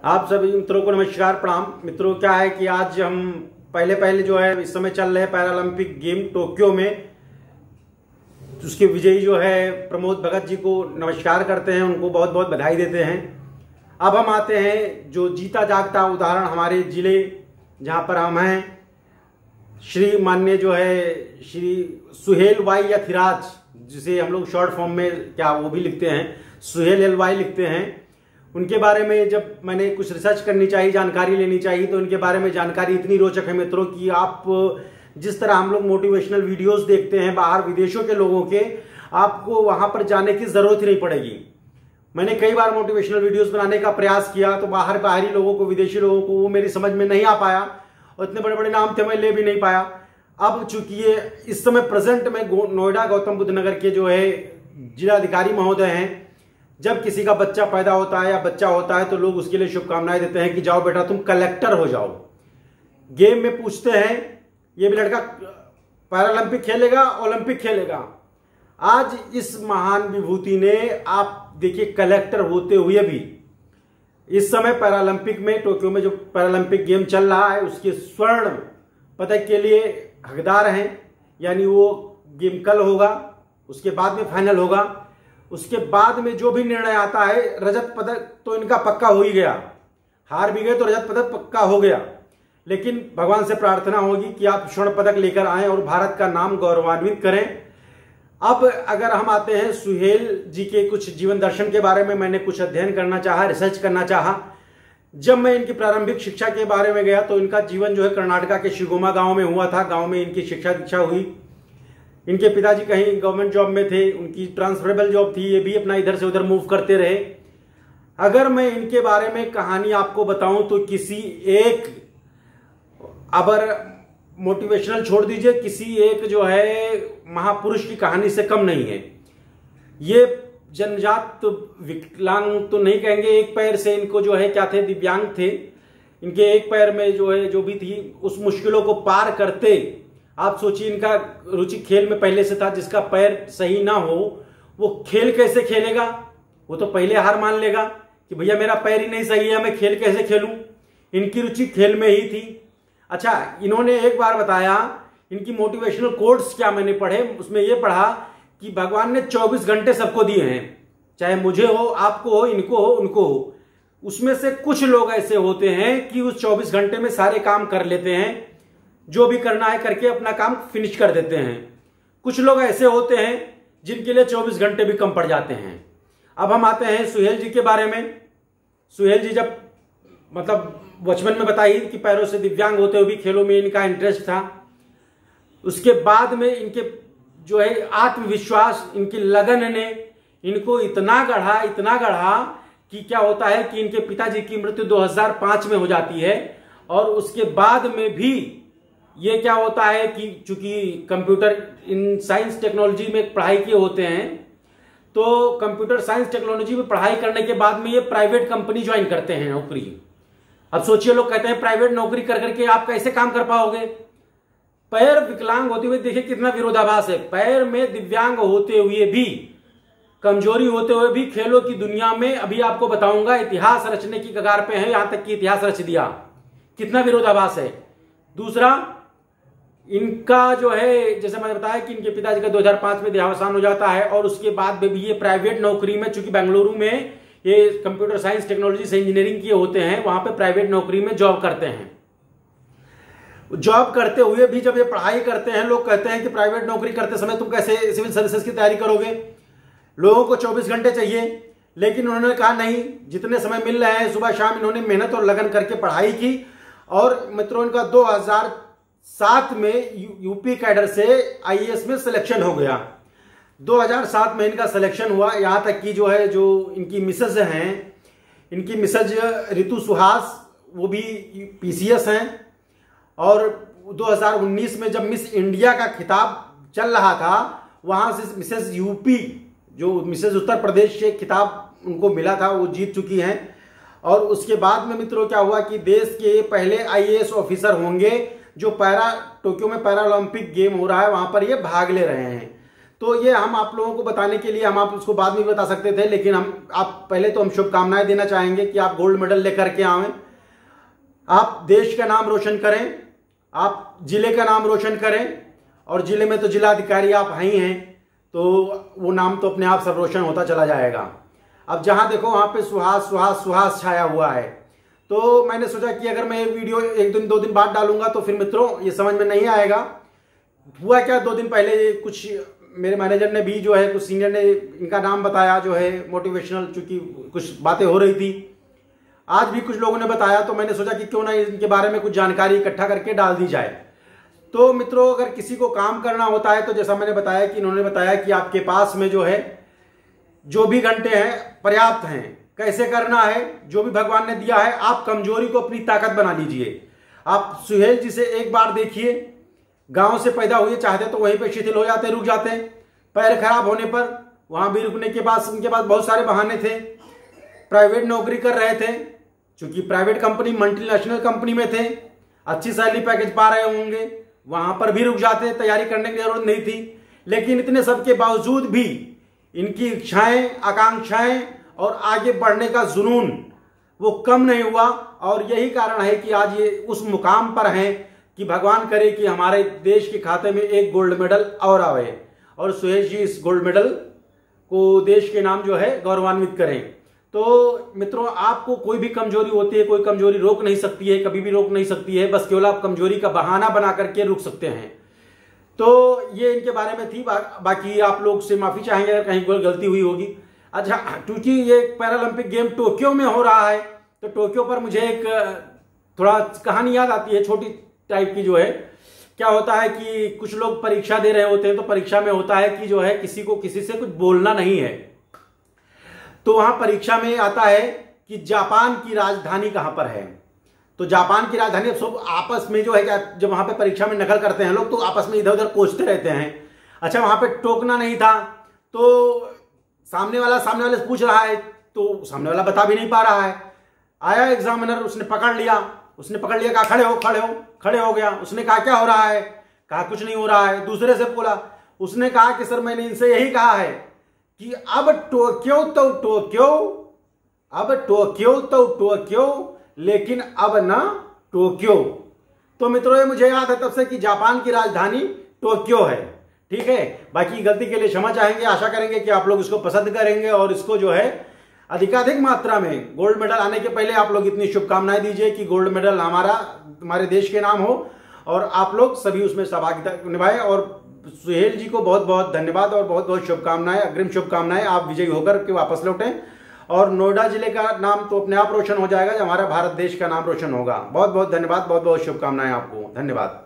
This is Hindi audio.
आप सभी मित्रों को नमस्कार प्रणाम। मित्रों, क्या है कि आज हम पहले जो है इस समय चल रहे पैरालंपिक गेम टोक्यो में उसके विजयी जो है प्रमोद भगत जी को नमस्कार करते हैं, उनको बहुत बहुत बधाई देते हैं। अब हम आते हैं जो जीता जागता उदाहरण हमारे जिले जहां पर हम हैं, श्री मान्य जो है श्री सुहेल वाई यथिराज, जिसे हम लोग शॉर्ट फॉर्म में क्या वो भी लिखते हैं सुहेल एल वाई लिखते हैं। उनके बारे में जब मैंने कुछ रिसर्च करनी चाहिए, जानकारी लेनी चाहिए, तो उनके बारे में जानकारी इतनी रोचक है मित्रों कि आप जिस तरह हम लोग मोटिवेशनल वीडियोस देखते हैं बाहर विदेशों के लोगों के, आपको वहां पर जाने की जरूरत ही नहीं पड़ेगी। मैंने कई बार मोटिवेशनल वीडियोस बनाने का प्रयास किया तो बाहरी लोगों को, विदेशी लोगों को वो मेरी समझ में नहीं आ पाया और इतने बड़े बड़े नाम थे मैं ले भी नहीं पाया। अब चूंकि ये इस समय प्रेजेंट में नोएडा गौतम बुद्ध नगर के जो है जिलाधिकारी महोदय हैं, जब किसी का बच्चा पैदा होता है या बच्चा होता है तो लोग उसके लिए शुभकामनाएं देते हैं कि जाओ बेटा तुम कलेक्टर हो जाओ। गेम में पूछते हैं ये भी लड़का पैरालंपिक खेलेगा, ओलंपिक खेलेगा। आज इस महान विभूति ने आप देखिए कलेक्टर होते हुए भी इस समय पैरालंपिक में टोक्यो में जो पैरालंपिक गेम चल रहा है उसके स्वर्ण पदक के लिए हकदार हैं। यानी वो गेम कल होगा, उसके बाद में फाइनल होगा, उसके बाद में जो भी निर्णय आता है रजत पदक तो इनका पक्का हो ही गया। हार भी गए तो रजत पदक पक्का हो गया, लेकिन भगवान से प्रार्थना होगी कि आप स्वर्ण पदक लेकर आएं और भारत का नाम गौरवान्वित करें। अब अगर हम आते हैं सुहेल जी के कुछ जीवन दर्शन के बारे में, मैंने कुछ अध्ययन करना चाहा, रिसर्च करना चाहा। जब मैं इनकी प्रारंभिक शिक्षा के बारे में गया तो इनका जीवन जो है कर्नाटका के शिगोमा गांव में हुआ था। गांव में इनकी शिक्षा दीक्षा हुई। इनके पिताजी कहीं गवर्नमेंट जॉब में थे, उनकी ट्रांसफरेबल जॉब थी, ये भी अपना इधर से उधर मूव करते रहे। अगर मैं इनके बारे में कहानी आपको बताऊं तो किसी एक, अगर मोटिवेशनल छोड़ दीजिए, किसी एक जो है महापुरुष की कहानी से कम नहीं है। ये जन्मजात विकलांग तो नहीं कहेंगे, एक पैर से इनको जो है क्या थे, दिव्यांग थे। इनके एक पैर में जो है जो भी थी उस मुश्किलों को पार करते, आप सोचिए इनका रुचि खेल में पहले से था। जिसका पैर सही ना हो वो खेल कैसे खेलेगा? वो तो पहले हार मान लेगा कि भैया मेरा पैर ही नहीं सही है, मैं खेल कैसे खेलूं। इनकी रुचि खेल में ही थी। अच्छा, इन्होंने एक बार बताया, इनकी मोटिवेशनल कोट्स क्या मैंने पढ़े, उसमें यह पढ़ा कि भगवान ने 24 घंटे सबको दिए हैं, चाहे मुझे हो, आपको हो, इनको हो, उनको हो। उसमें से कुछ लोग ऐसे होते हैं कि उस 24 घंटे में सारे काम कर लेते हैं, जो भी करना है करके अपना काम फिनिश कर देते हैं। कुछ लोग ऐसे होते हैं जिनके लिए 24 घंटे भी कम पड़ जाते हैं। अब हम आते हैं सुहेल जी के बारे में। सुहेल जी जब मतलब बचपन में बताई कि पैरों से दिव्यांग होते हुए भी खेलों में इनका इंटरेस्ट था। उसके बाद में इनके जो है आत्मविश्वास, इनकी लगन ने इनको इतना गढ़ा कि क्या होता है कि इनके पिताजी की मृत्यु 2005 में हो जाती है। और उसके बाद में भी ये क्या होता है कि चूंकि कंप्यूटर इन साइंस टेक्नोलॉजी में पढ़ाई किए होते हैं, तो कंप्यूटर साइंस टेक्नोलॉजी में पढ़ाई करने के बाद में ये प्राइवेट कंपनी ज्वाइन करते हैं, नौकरी। अब सोचिए, लोग कहते हैं प्राइवेट नौकरी कर करके आप कैसे काम कर पाओगे? पैर विकलांग होते हुए देखिए कितना विरोधाभास है। पैर में दिव्यांग होते हुए भी, कमजोरी होते हुए भी खेलों की दुनिया में, अभी आपको बताऊंगा, इतिहास रचने की कगार पे है, यहां तक कि इतिहास रच दिया। कितना विरोधाभास है। दूसरा, इनका जो है जैसे मैंने बताया कि इनके पिताजी का 2005 में देहावसान हो जाता है और उसके बाद में भी ये प्राइवेट नौकरी में, चूंकि बेंगलुरु में ये कंप्यूटर साइंस टेक्नोलॉजी से इंजीनियरिंग किए होते हैं, वहां पे प्राइवेट नौकरी में जॉब करते हैं। जॉब करते हुए भी जब ये पढ़ाई करते हैं, लोग कहते हैं कि प्राइवेट नौकरी करते समय तुम कैसे सिविल सर्विसेज की तैयारी करोगे, लोगों को 24 घंटे चाहिए। लेकिन उन्होंने कहा नहीं, जितने समय मिल रहे हैं सुबह शाम इन्होंने मेहनत और लगन करके पढ़ाई की। और मित्रों, इनका 2007 में यूपी कैडर से आईएएस में सिलेक्शन हो गया। 2007 में इनका सिलेक्शन हुआ। यहां तक कि जो है जो इनकी मिसेज हैं, इनकी मिसेज रितु सुहास, वो भी पीसीएस हैं। और 2019 में जब मिस इंडिया का खिताब चल रहा था, वहां से मिसेज यूपी, जो मिसेज उत्तर प्रदेश से खिताब उनको मिला था, वो जीत चुकी हैं। और उसके बाद में मित्रों क्या हुआ कि देश के पहले आईएएस ऑफिसर होंगे जो टोक्यो में पैरालंपिक गेम हो रहा है वहां पर ये भाग ले रहे हैं। तो ये हम आप लोगों को बताने के लिए हम आप उसको बाद में भी बता सकते थे, लेकिन आप पहले तो हम शुभकामनाएं देना चाहेंगे कि आप गोल्ड मेडल लेकर के आवें, आप देश का नाम रोशन करें, आप जिले का नाम रोशन करें, और जिले में तो जिलाधिकारी आप हैं ही हैं, तो वो नाम तो अपने आप सब रोशन होता चला जाएगा। अब जहां देखो वहां पे सुहास सुहास सुहास छाया हुआ है। तो मैंने सोचा कि अगर मैं ये वीडियो एक दिन 2 दिन बाद डालूंगा तो फिर मित्रों ये समझ में नहीं आएगा। हुआ क्या, 2 दिन पहले कुछ मेरे मैनेजर ने भी जो है, कुछ सीनियर ने इनका नाम बताया जो है मोटिवेशनल, चूंकि कुछ बातें हो रही थी, आज भी कुछ लोगों ने बताया, तो मैंने सोचा कि क्यों ना इनके बारे में कुछ जानकारी इकट्ठा करके डाल दी जाए। तो मित्रों अगर किसी को काम करना होता है तो जैसा मैंने बताया कि इन्होंने बताया कि आपके पास में जो है जो भी घंटे हैं पर्याप्त हैं। कैसे करना है, जो भी भगवान ने दिया है आप कमजोरी को अपनी ताकत बना लीजिए। आप सुहेल जी से एक बार देखिए, गांव से पैदा हुए, चाहते तो वहीं पे शिथिल हो जाते, रुक जाते, पैर खराब होने पर वहां भी रुकने के बाद उनके पास बहुत सारे बहाने थे। प्राइवेट नौकरी कर रहे थे, चूंकि प्राइवेट कंपनी मल्टीनेशनल कंपनी में थे, अच्छी सैलरी पैकेज पा रहे होंगे, वहां पर भी रुक जाते, तैयारी करने की जरूरत नहीं थी। लेकिन इतने सब के बावजूद भी इनकी इच्छाएं, आकांक्षाएं और आगे बढ़ने का जुनून वो कम नहीं हुआ, और यही कारण है कि आज ये उस मुकाम पर हैं कि भगवान करे कि हमारे देश के खाते में एक गोल्ड मेडल और आवे, और सुहेल जी इस गोल्ड मेडल को देश के नाम जो है गौरवान्वित करें। तो मित्रों आपको कोई भी कमजोरी होती है, कोई कमजोरी रोक नहीं सकती है, कभी भी रोक नहीं सकती है, बस केवल आप कमजोरी का बहाना बना करके रुक सकते हैं। तो ये इनके बारे में थी। बाकी आप लोग से माफी चाहेंगे अगर कहीं कोई गलती हुई होगी। अच्छा, क्योंकि ये पैरालंपिक गेम टोक्यो में हो रहा है, तो टोक्यो पर मुझे एक थोड़ा कहानी याद आती है, छोटी टाइप की। जो है क्या होता है कि कुछ लोग परीक्षा दे रहे होते हैं, तो परीक्षा में होता है कि जो है किसी को किसी से कुछ बोलना नहीं है। तो वहां परीक्षा में आता है कि जापान की राजधानी कहां पर है। तो जापान की राजधानी, अब सब आपस में जो है क्या, जब वहां पे परीक्षा में नकल करते हैं लोग तो आपस में इधर उधर पूछते रहते हैं। अच्छा, वहां पे टोकना नहीं था, तो सामने वाले से पूछ रहा है, तो सामने वाला बता भी नहीं पा रहा है। आया एग्जामिनर, उसने पकड़ लिया, कहा खड़े हो, खड़े हो गया। उसने कहा क्या हो रहा है, कहा कुछ नहीं हो रहा है। दूसरे से बोला, उसने कहा कि सर मैंने इनसे यही कहा है कि अब टोक्यो तो टोक्यो, लेकिन अब ना टोक्यो। तो मित्रों ये मुझे याद है तब से कि जापान की राजधानी टोक्यो है। ठीक है, बाकी गलती के लिए क्षमा चाहेंगे, आशा करेंगे कि आप लोग इसको पसंद करेंगे और इसको जो है अधिकाधिक मात्रा में गोल्ड मेडल आने के पहले आप लोग इतनी शुभकामनाएं दीजिए कि गोल्ड मेडल हमारे देश के नाम हो और आप लोग सभी उसमें सहभागिता निभाएं। और सुहेल जी को बहुत बहुत धन्यवाद और बहुत बहुत शुभकामनाएं, अग्रिम शुभकामनाएं। आप विजयी होकर के वापस लौटें और नोएडा जिले का नाम तो अपने आप रोशन हो जाएगा, जब हमारा भारत देश का नाम रोशन होगा। बहुत बहुत धन्यवाद, बहुत बहुत शुभकामनाएं आपको, धन्यवाद।